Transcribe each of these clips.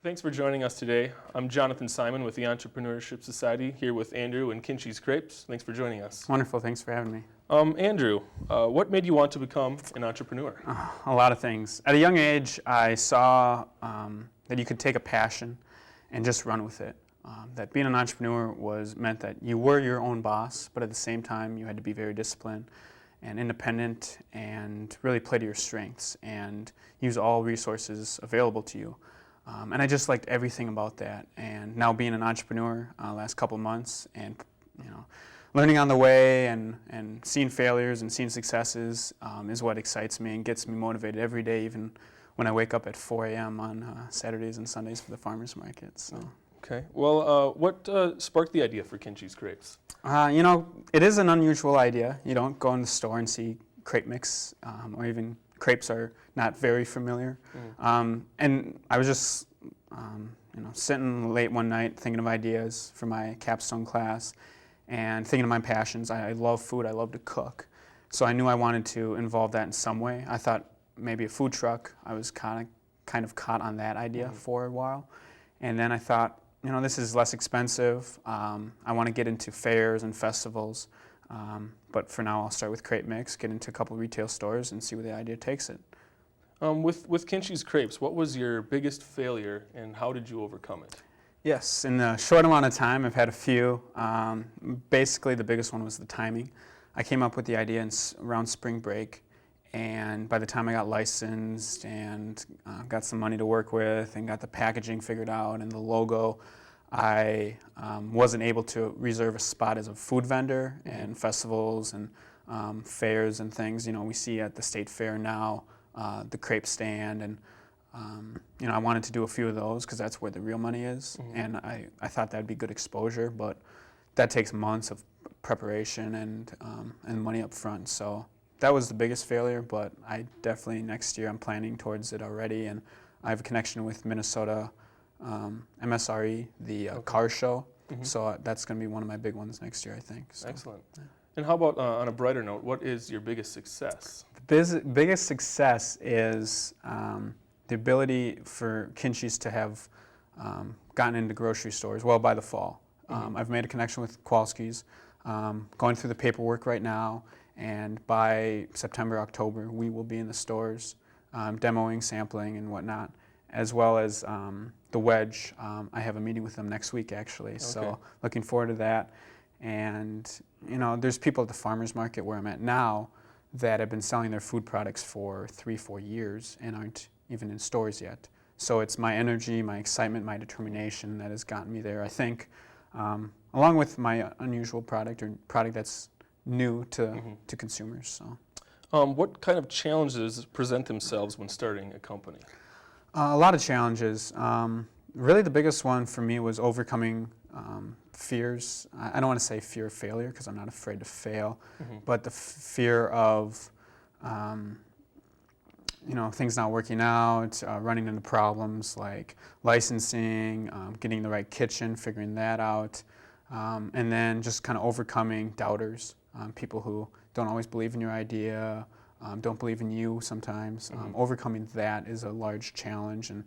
Thanks for joining us today. I'm Jonathan Simon with the Entrepreneurship Society, here with Andrew and Kinchie's Crepes. Thanks for joining us. Wonderful, thanks for having me. Andrew, what made you want to become an entrepreneur? A lot of things. At a young age, I saw that you could take a passion and just run with it. That being an entrepreneur meant that you were your own boss, but at the same time, you had to be very disciplined and independent and really play to your strengths and use all resources available to you. And I just liked everything about that. And now being an entrepreneur last couple months and learning on the way and seeing failures and seeing successes is what excites me and gets me motivated every day, even when I wake up at 4 a.m. on Saturdays and Sundays for the farmers market. So. Okay. Well, what sparked the idea for Kinchie's Crepes? It is an unusual idea. You don't go in the store and see crepe mix or even crepes are not very familiar. And I was just sitting late one night thinking of ideas for my capstone class and thinking of my passions. I love food. I love to cook. So I knew I wanted to involve that in some way. I thought maybe a food truck. I was kind of caught on that idea for a while. And then I thought, this is less expensive. I want to get into fairs and festivals. But for now, I'll start with crepe mix, get into a couple retail stores, and see where the idea takes it. With Kinchie's Crepes, what was your biggest failure, and how did you overcome it? Yes, in a short amount of time, I've had a few. Basically, the biggest one was the timing. I came up with the idea around spring break, and by the time I got licensed and got some money to work with and got the packaging figured out and the logo, I wasn't able to reserve a spot as a food vendor in festivals and fairs and things. We see at the state fair now the crepe stand, and I wanted to do a few of those because that's where the real money is. And I thought that'd be good exposure, but that takes months of preparation and money up front. So that was the biggest failure, but I definitely next year I'm planning towards it already, and I have a connection with Minnesota MSRE, the car show. So that's going to be one of my big ones next year, I think. So. Excellent. And how about on a brighter note, what is your biggest success? The biggest success is the ability for Kinchies to have gotten into grocery stores well by the fall. I've made a connection with Kowalski's, going through the paperwork right now, and by September, October, we will be in the stores demoing, sampling, and whatnot, as well as the Wedge. I have a meeting with them next week, actually, so looking forward to that. And, there's people at the farmers market where I'm at now that have been selling their food products for 3-4 years and aren't even in stores yet. So it's my energy, my excitement, my determination that has gotten me there, I think, along with my unusual product or product that's new to consumers. So. What kind of challenges present themselves when starting a company? A lot of challenges. Really the biggest one for me was overcoming fears. I don't want to say fear of failure because I'm not afraid to fail, but the fear of things not working out, running into problems like licensing, getting the right kitchen, figuring that out, and then just kind of overcoming doubters, people who don't always believe in your idea, don't believe in you sometimes. Overcoming that is a large challenge, and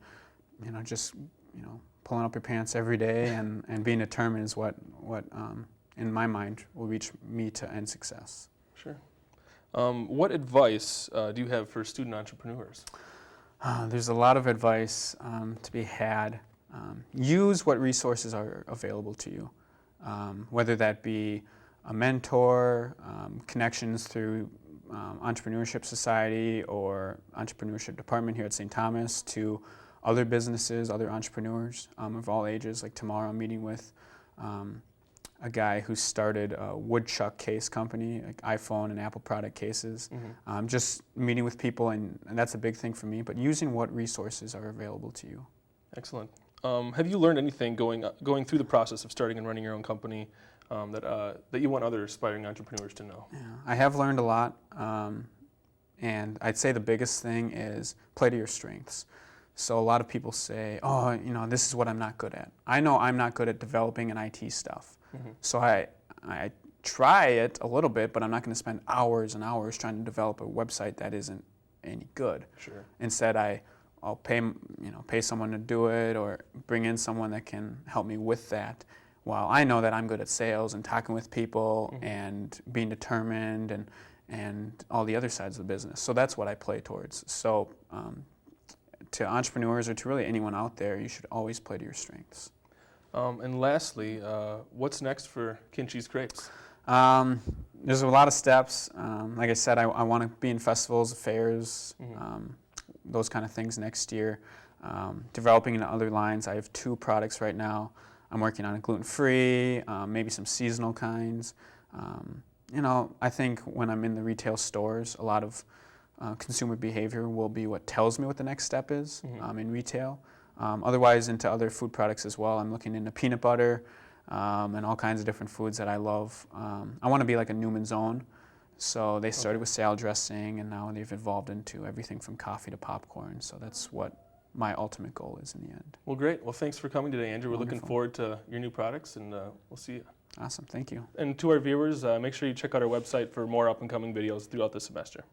pulling up your pants every day and being determined is what in my mind will reach me to end success. Sure. What advice do you have for student entrepreneurs? There's a lot of advice to be had. Use what resources are available to you, whether that be a mentor, connections through Entrepreneurship Society or Entrepreneurship Department here at St. Thomas, to other businesses, other entrepreneurs of all ages. Like tomorrow I'm meeting with a guy who started a woodchuck case company, like iPhone and Apple product cases. Just meeting with people, and that's a big thing for me, but using what resources are available to you. Excellent. Have you learned anything going through the process of starting and running your own company that you want other aspiring entrepreneurs to know? Yeah, I have learned a lot, and I'd say the biggest thing is play to your strengths. So a lot of people say, this is what I'm not good at. I know I'm not good at developing and IT stuff. So I try it a little bit, but I'm not going to spend hours and hours trying to develop a website that isn't any good. Sure. Instead, I'll pay someone to do it, or bring in someone that can help me with that. While I know that I'm good at sales and talking with people and being determined and all the other sides of the business. So that's what I play towards. So to entrepreneurs, or to really anyone out there, you should always play to your strengths. And lastly, what's next for Kinchie's Crepes? There's a lot of steps. Like I said, I want to be in festivals, fairs, those kind of things next year. Developing into other lines. I have 2 products right now. I'm working on a gluten-free, maybe some seasonal kinds. I think when I'm in the retail stores, a lot of consumer behavior will be what tells me what the next step is in retail. Otherwise, into other food products as well. I'm looking into peanut butter and all kinds of different foods that I love. I want to be like a Newman's Own. So they started with salad dressing, and now they've evolved into everything from coffee to popcorn. So that's what my ultimate goal is in the end. Well, great. Well, thanks for coming today, Andrew. We're Wonderful. looking forward to your new products, and we'll see you. Awesome. Thank you. And to our viewers, make sure you check out our website for more up-and-coming videos throughout the semester.